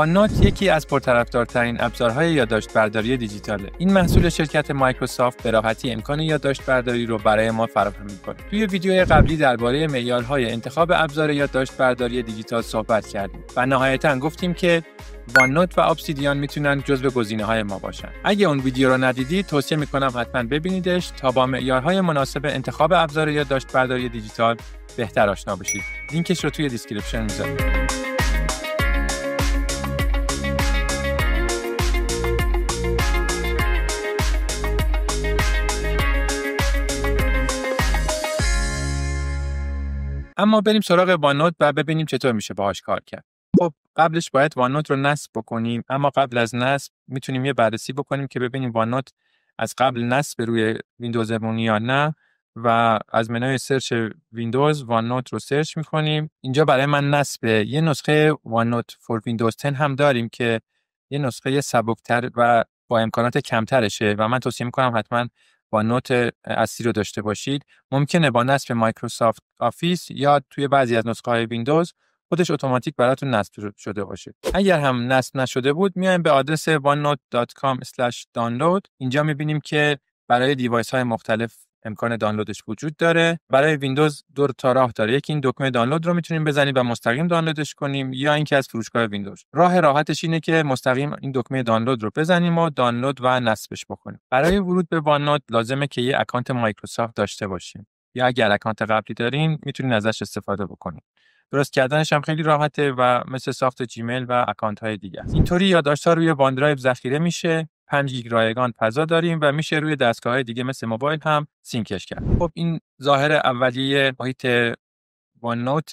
وان‌نوت یکی از پرطرفدارترین ابزارهای یادداشت‌برداری دیجیتاله. این محصول شرکت مایکروسافت به راحتی امکان یادداشت‌برداری رو برای ما فراهم می‌کنه. توی ویدیوی قبلی درباره معیارهای انتخاب ابزار یادداشت‌برداری دیجیتال صحبت کردیم و نهایتاً گفتیم که وان‌نوت و ابسیدیان میتونن جزو گزینه‌های ما باشن. اگه اون ویدیو رو ندیدید توصیه می‌کنم حتما ببینیدش تا با معیارهای مناسب انتخاب ابزار یادداشت‌برداری دیجیتال بهتر آشنا بشید. لینکش رو توی دیسکریپشن می‌ذارم. اما بریم سراغ وان‌نوت و ببینیم چطور میشه باهاش کار کرد. خب قبلش باید وان‌نوت رو نصب بکنیم، اما قبل از نصب میتونیم یه بررسی بکنیم که ببینیم وان‌نوت از قبل نصب روی ویندوزمون یا نه و از منوی سرچ ویندوز وان‌نوت رو سرچ میکنیم. اینجا برای من نصبه. یه نسخه وان‌نوت فور ویندوز 10 هم داریم که یه نسخه سبکتر و با امکانات کمترشه و من توصیه میکنم حتما وان‌نوت اصلی رو داشته باشید. ممکنه با نصب مایکروسافت آفیس یا توی بعضی از نسخه‌های ویندوز خودش اتوماتیک براتون نصب شده باشه. اگر هم نصب نشده بود میایم به آدرس oneNote.com/download. اینجا می‌بینیم که برای دیوایس‌های مختلف امکان دانلودش وجود داره. برای ویندوز دو تا راه داره. یکی این دکمه دانلود رو میتونیم بزنیم و مستقیم دانلودش کنیم یا اینکه از فروشگاه ویندوز. راه راحتش اینه که مستقیم این دکمه دانلود رو بزنیم و دانلود و نصبش بکنیم. برای ورود به وان‌نوت لازمه که یه اکانت مایکروسافت داشته باشیم. یا اگر اکانت قبلی دارین میتونین ازش استفاده بکنید. درست کردنش هم خیلی راحته و مثل ساخت جیمیل و اکانت های دیگه است. اینطوری یادداشت‌ها روی وان درایو ذخیره میشه. 5 گیگ رایگان فضا داریم و میشه روی دستگاه‌های دیگه مثل موبایل هم سینکش کرد. خب این ظاهر اولیه محیط وان‌نوت.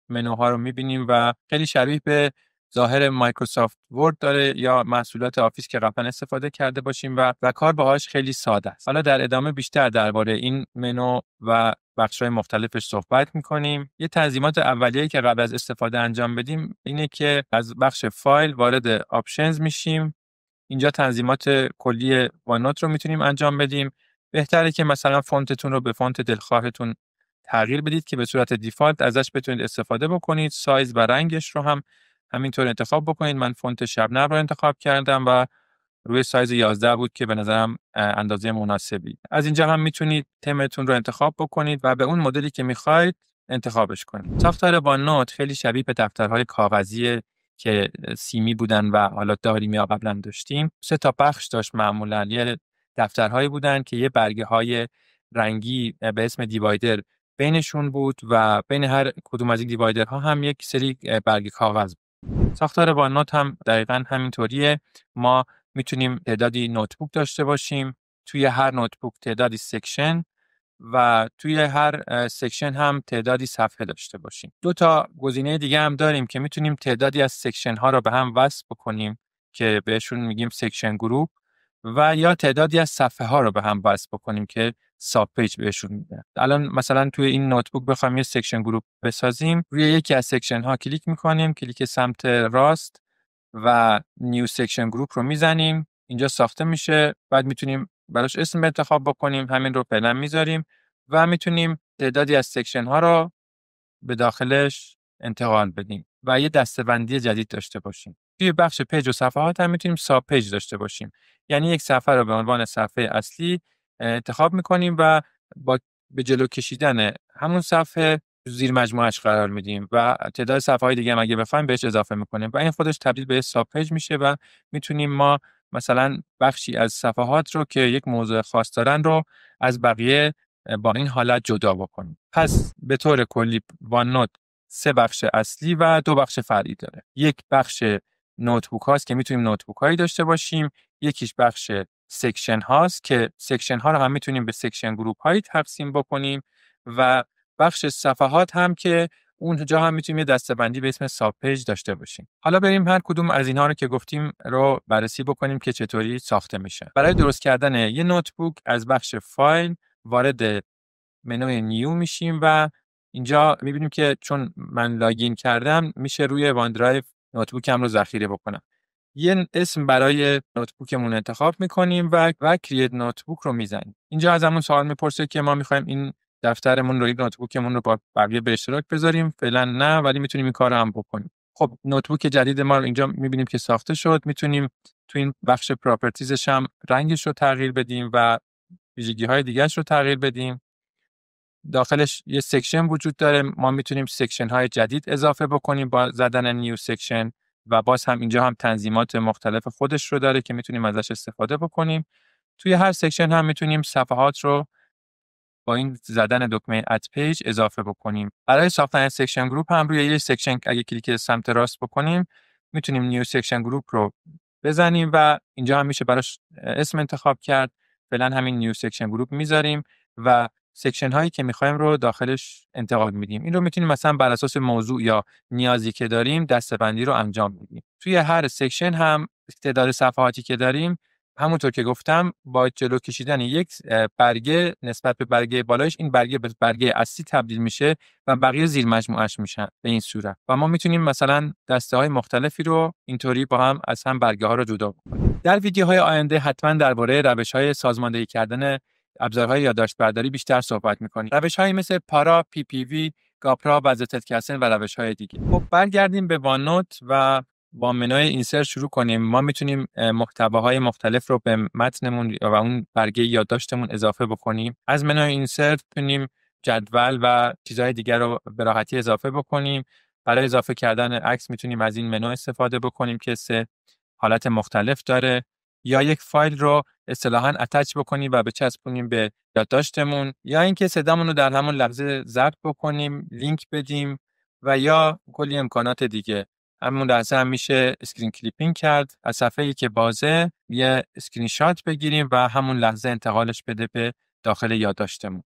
منوها رو می‌بینیم و خیلی شبیه به ظاهر مایکروسافت ورد داره یا محصولات آفیس که قبلا استفاده کرده باشیم و کار باهاش خیلی ساده است. حالا در ادامه بیشتر درباره این منو و بخش‌های مختلفش صحبت می‌کنیم. یه تنظیمات اولیه‌ای که قبل از استفاده انجام بدیم اینه که از بخش فایل وارد آپشنز میشیم. اینجا تنظیمات کلی وان‌نوت رو میتونیم انجام بدیم. بهتره که مثلا فونتتون رو به فونت دلخواهتون تغییر بدید که به صورت دیفالت ازش بتونید استفاده بکنید. سایز و رنگش رو هم همینطور انتخاب بکنید. من فونت شبنم رو انتخاب کردم و روی سایز 11 بود که به نظرم اندازه مناسبی. از اینجا هم میتونید تمتون رو انتخاب بکنید و به اون مدلی که میخواید انتخابش کنید. ساختار وان‌نوت خیلی شبیه به دفترهای کاغذی که سیمی بودن و حالا داریم یا قبلا داشتیم. 3 تا بخش داشت معمولاً. یه دفترهایی بودن که یه برگه‌های رنگی به اسم دیوایدر بینشون بود و بین هر کدوم از این دیوایدرها هم یک سری برگ کاغذ بود. ساختار وان‌نوت هم دقیقاً همینطوریه. ما میتونیم تعدادی نوتبوک داشته باشیم. توی هر نوتبوک تعدادی سکشن و توی هر سکشن هم تعدادی صفحه داشته باشیم. 2 تا گزینه دیگه هم داریم که میتونیم تعدادی از سکشن ها رو به هم وصل بکنیم که بهشون میگیم سکشن گروپ و یا تعدادی از صفحه ها رو به هم وصل بکنیم که ساب پیج بهشون میگن. الان مثلا توی این نوتبوک بخوایم یه سکشن گروپ بسازیم، روی یکی از سکشن ها کلیک میکنیم، کلیک سمت راست و نیو سکشن گروپ رو میزنیم. اینجا ساخته میشه. بعد میتونیم براش اسم انتخاب بکنیم. همین رو فعلا میذاریم و میتونیم تعدادی از سکشن ها رو به داخلش انتقال بدیم و یه دسته‌بندی جدید داشته باشیم. توی بخش پیج و صفحات هم میتونیم ساب پیج داشته باشیم. یعنی یک صفحه رو به عنوان صفحه اصلی انتخاب میکنیم و با به جلو کشیدن همون صفحه زیر مجموعهش قرار میدیم و تعداد صفحه‌های دیگه هم اگه بخوایم بهش اضافه میکنیم و این خودش تبدیل به ساب پیج میشه و میتونیم ما مثلا بخشی از صفحات رو که یک موضوع خاص دارن رو از بقیه با این حالت جدا بکنیم. پس به طور کلی وان‌نوت 3 بخش اصلی و 2 بخش فرعی داره. یک بخش نوتبوک هاست که میتونیم نوتبوک هایی داشته باشیم. یکیش بخش سکشن هاست که سکشن ها رو هم میتونیم به سکشن گروپ هایی تقسیم بکنیم و بخش صفحات هم که اونجا هم میتونیم یه دسته‌بندی به اسم ساب پیج داشته باشیم. حالا بریم هر کدوم از اینها رو که گفتیم رو بررسی بکنیم که چطوری ساخته میشه. برای درست کردن یه نوتبوک از بخش فایل وارد منوی نیو میشیم و اینجا میبینیم که چون من لاگین کردم میشه روی وان درایو نوتبوکم رو ذخیره بکنم. یه اسم برای نوتبوکمون انتخاب میکنیم و کرییت نوتبوک رو میزنیم. اینجا ازمون سوال میپرسه که ما میخوایم این دفترمون رو، این نوتبوکمون رو با بقیه به اشتراک بذاریم. فعلا نه، ولی میتونیم این کار رو هم بکنیم. خب نوتبوک جدید ما رو اینجا می‌بینیم که ساخته شد. میتونیم تو این بخش پراپرتیزش هم رنگش رو تغییر بدیم و ویژگی‌های دیگه‌اش رو تغییر بدیم. داخلش یه سکشن وجود داره. ما میتونیم سکشن های جدید اضافه بکنیم با زدن نیو سکشن و باز هم اینجا هم تنظیمات مختلف خودش رو داره که میتونیم ازش استفاده بکنیم. توی هر سکشن هم میتونیم صفحات رو با این زدن دکمه اد پیج اضافه بکنیم. برای ساختن سکشن گروپ هم روی یه سکشن اگه کلیک سمت راست بکنیم میتونیم نیو سکشن گروپ رو بزنیم و اینجا هم میشه براش اسم انتخاب کرد. فعلا همین نیو سکشن گروپ میذاریم و سکشن هایی که میخوایم رو داخلش انتقال میدیم. این رو میتونیم مثلا بر اساس موضوع یا نیازی که داریم دسته‌بندی رو انجام بدیم. توی هر سکشن هم تعداد صفحاتی که داریم همونطور که گفتم با جلو کشیدن یک برگه نسبت به برگه بالایش این برگه به برگه اصلی تبدیل میشه و بقیه زیر مجموعش میشن به این صورت. و ما میتونیم مثلا دسته‌های مختلفی رو اینطوری با هم از هم برگه ها رو جدا بکنیم. در ویدیوهای آینده حتما درباره روش‌های سازماندهی کردن ابزارهای یادداشت‌برداری بیشتر صحبت می‌کنیم. روش‌هایی مثل پارا، پی پی وی، گاپرا، بازتت و روش‌های دیگه. خب برگردیم به واننوت و با منوی اینسرت شروع کنیم. ما میتونیم محتواهای مختلف رو به متنمون و اون برگه یادداشتمون اضافه بکنیم. از منوی اینسرت میتونیم جدول و چیزهای دیگر رو به راحتی اضافه بکنیم. برای اضافه کردن عکس میتونیم از این منو استفاده بکنیم که 3 حالت مختلف داره. یا یک فایل رو اصطلاحاً اتچ بکنیم و بچسبونیم به یادداشتمون، یا اینکه صدامون رو در همون لحظه ضبط بکنیم، لینک بدیم و یا کلی امکانات دیگه. همون لحظه هم میشه اسکرین کلیپینگ کرد. از صفحه‌ای که بازه یه اسکرین شات بگیریم و همون لحظه انتقالش بده به داخل یادداشتمون.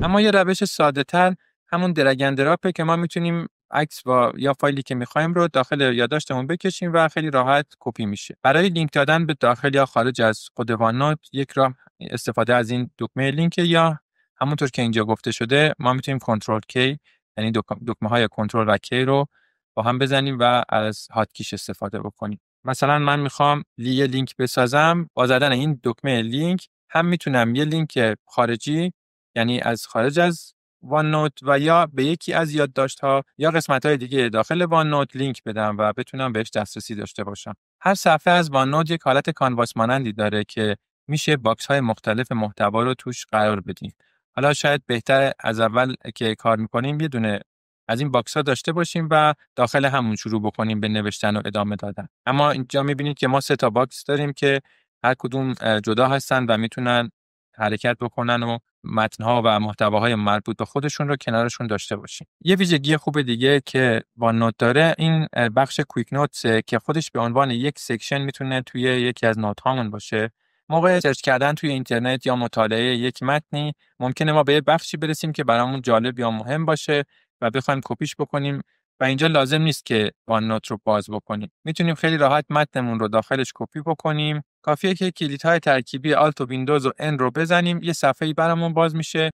اما یه روش ساده‌تر همون درگ اند دراپه که ما میتونیم عکس و یا فایلی که می‌خوایم رو داخل یادداشتمون بکشیم و خیلی راحت کپی میشه. برای لینک دادن به داخل یا خارج از خود واننوت یک راه استفاده از این دکمه لینک، یا همونطور که اینجا گفته شده ما میتونیم کنترل کی، یعنی دکمه‌های کنترل و کی رو با هم بزنیم و از هات کیش استفاده بکنیم. مثلا من میخوام یه لینک بسازم. با زدن این دکمه لینک هم میتونم یه لینک خارجی، یعنی از خارج از واننوت و یا به یکی از یادداشت‌ها یا قسمت‌های دیگه داخل واننوت لینک بدم و بتونم بهش دسترسی داشته باشم. هر صفحه از واننوت یک حالت کانواس مانندی داره که میشه باکس‌های مختلف محتوا رو توش قرار بدیم. حالا شاید بهتر از اول که کار می‌کنیم یه دونه از این باکس‌ها داشته باشیم و داخل همون شروع بکنیم به نوشتن و ادامه دادن. اما اینجا می‌بینید که ما 3 تا باکس داریم که هر کدوم جدا هستن و میتونن حرکت بکنن و متن‌ها و محتواهای مربوط به خودشون رو کنارشون داشته باشیم. یه ویژگی خوب دیگه که واننوت داره این بخش کویک نوتس که خودش به عنوان یک سکشن میتونه توی یکی از نوت هامون باشه. موقع سرچ کردن توی اینترنت یا مطالعه یک متنی ممکنه ما به یه بخشی برسیم که برامون جالب یا مهم باشه و بخوایم کپیش بکنیم و اینجا لازم نیست که واننوت رو باز بکنیم. میتونیم خیلی راحت متنمون رو داخلش کپی بکنیم. کافیه که کلیدهای ترکیبی آلت و ویندوز و ان رو بزنیم، یه صفحه‌ای برامون باز میشه.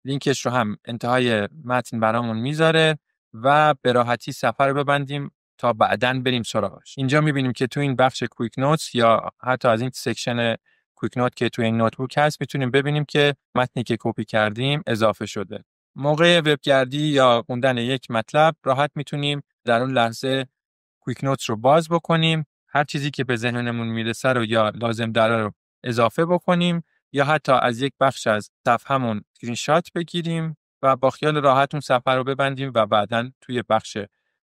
لینکش رو هم انتهای متن برامون میذاره و به راحتی صفحه رو ببندیم تا بعداً بریم سراغش. اینجا میبینیم که تو این بخش کویک نوتس یا حتی از این سکشن کویک نوت که تو این نوتبوک هست میتونیم ببینیم که متنی که کپی کردیم اضافه شده. موقع وبگردی یا خوندن یک مطلب راحت میتونیم در اون لحظه کویک نوتس رو باز بکنیم، هر چیزی که به ذهنمون میرسه رو یا لازم داره رو اضافه بکنیم یا حتی از یک بخش از صفحه‌مون اسکرین شات بگیریم و با خیال راحت اون صفحه رو ببندیم و بعداً توی بخش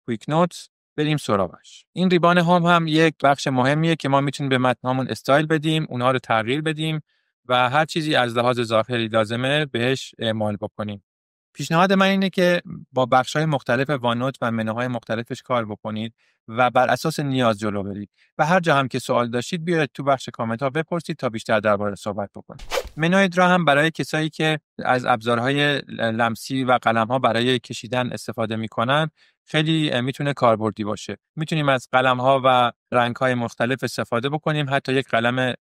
کویک نوتس بریم سراغش. این ریبان هوم هم یک بخش مهمیه که ما میتونیم به متنامون استایل بدیم، اونها رو تغییر بدیم و هر چیزی از لحاظ ظاهری لازمه بهش اعمال بکنیم. پیشنهاد من اینه که با بخش‌های مختلف واننوت و منوهای مختلفش کار بکنید و بر اساس نیاز جلو برید و هر جا هم که سوال داشتید بیاید تو بخش کامنت‌ها بپرسید تا بیشتر درباره صحبت بکنیم. منوی درا هم برای کسایی که از ابزارهای لمسی و قلم‌ها برای کشیدن استفاده می‌کنن خیلی میتونه کاربردی باشه. میتونیم از قلم‌ها و رنگ‌های مختلف استفاده بکنیم، حتی یک قلم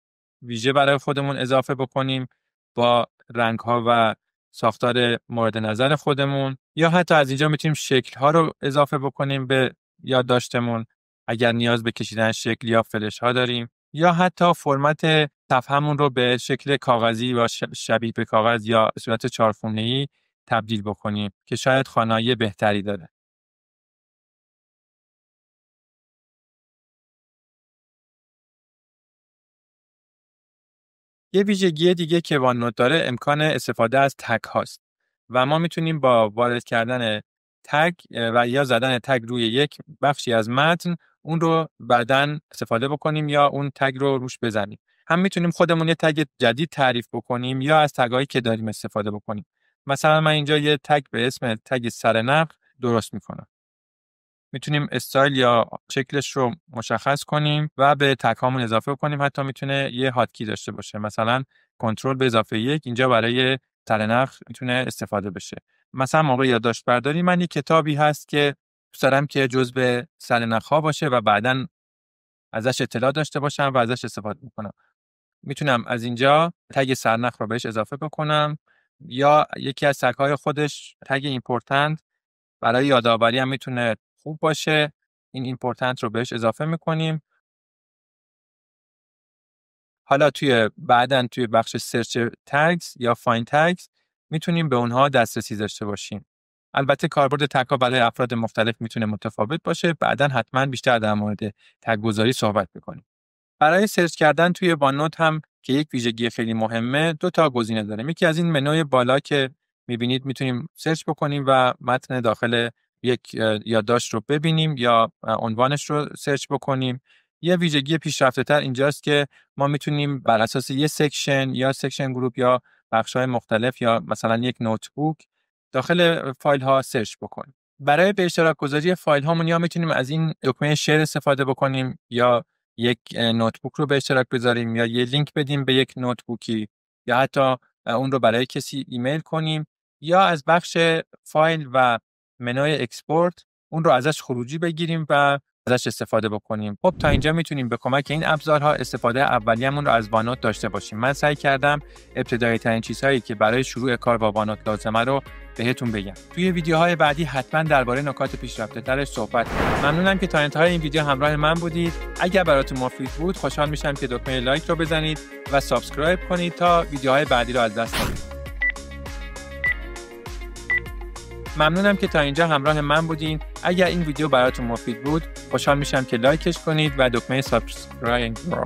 ویژه برای خودمون اضافه بکنیم با رنگ‌ها و ساختار مورد نظر خودمون، یا حتی از اینجا میتونیم شکل‌ها رو اضافه بکنیم به یادداشتمون اگر نیاز به کشیدن شکل یا فلش ها داریم. یا حتی فرمت صفحه‌مون رو به شکل کاغذی و شبیه به کاغذ یا صورت چهارخونه‌ای تبدیل بکنیم که شاید خوانایی بهتری داره. یه ویژگی دیگه که وان‌نوت داره امکان استفاده از تگ هاست و ما میتونیم با وارد کردن تگ و یا زدن تگ روی یک بخشی از متن اون رو بعداً استفاده بکنیم یا اون تگ رو روش بزنیم. هم میتونیم خودمون یه تگ جدید تعریف بکنیم یا از تگ‌هایی که داریم استفاده بکنیم. مثلا من اینجا یه تگ به اسم تگ سرنخ درست میکنم. میتونیم استایل یا شکلش رو مشخص کنیم و به تگ هامون اضافه کنیم. حتی میتونه یه هاتکی داشته باشه. مثلا کنترل به اضافه 1 اینجا برای سرنخ میتونه استفاده بشه. مثلا موقع یادداشت برداری من یه کتابی هست که دوست دارم که جزء سرنخ ها باشه و بعداً ازش اطلاع داشته باشم و ازش استفاده میکنم. میتونم از اینجا تگ سرنخ رو بهش اضافه بکنم یا یکی از تگ های خودش تگ ایمپورتنت برای یادآوری هم میتونه خوب باشه. این ایمپورتنت رو بهش اضافه میکنیم. حالا بعداً توی بخش سرچ تگز یا فایند تگز میتونیم به اونها دسترسی داشته باشیم. البته کاربرد تگ ها برای افراد مختلف میتونه متفاوت باشه. بعداً حتما بیشتر در مورد تگ گذاری صحبت میکنیم. برای سرچ کردن توی وان‌نوت هم که یک ویژگی خیلی مهمه 2 تا گزینه داریم. یکی از این منوی بالا که می‌بینید میتونیم سرچ بکنیم و متن داخل یک یادداشت رو ببینیم یا عنوانش رو سرچ بکنیم. یه ویژگی پیشرفته‌تر اینجاست که ما میتونیم بر اساس یه سکشن یا سکشن گروپ یا بخش‌های مختلف یا مثلا یک نوتبوک داخل فایل ها سرچ بکنیم. برای به اشتراک گذاری فایل هامون یا میتونیم از این دکمه شیر استفاده بکنیم یا یک نوتبوک رو به اشتراک بذاریم یا یه لینک بدیم به یک نوتبوکی یا حتی اون رو برای کسی ایمیل کنیم یا از بخش فایل و منوی اکسپورت اون رو ازش خروجی بگیریم و ازش استفاده بکنیم. خب تا اینجا میتونیم به کمک این ابزارها استفاده اولیه‌مون رو از وان‌نوت داشته باشیم. من سعی کردم ابتدایی ترین چیزهایی که برای شروع کار با وان‌نوت لازمه رو بهتون بگم. توی ویدیوهای بعدی حتما درباره نکات پیشرفته‌ترش صحبت کنم. ممنونم که تا انتهای این ویدیو همراه من بودید. اگر براتون مفید بود خوشحال میشم که دکمه لایک رو بزنید و سابسکرایب کنید تا ویدیوهای بعدی رو از دست ندید. ممنونم که تا اینجا همراه من بودین. اگر این ویدیو براتون مفید بود خوشحال میشم که لایکش کنید و دکمه سابسکرایب رو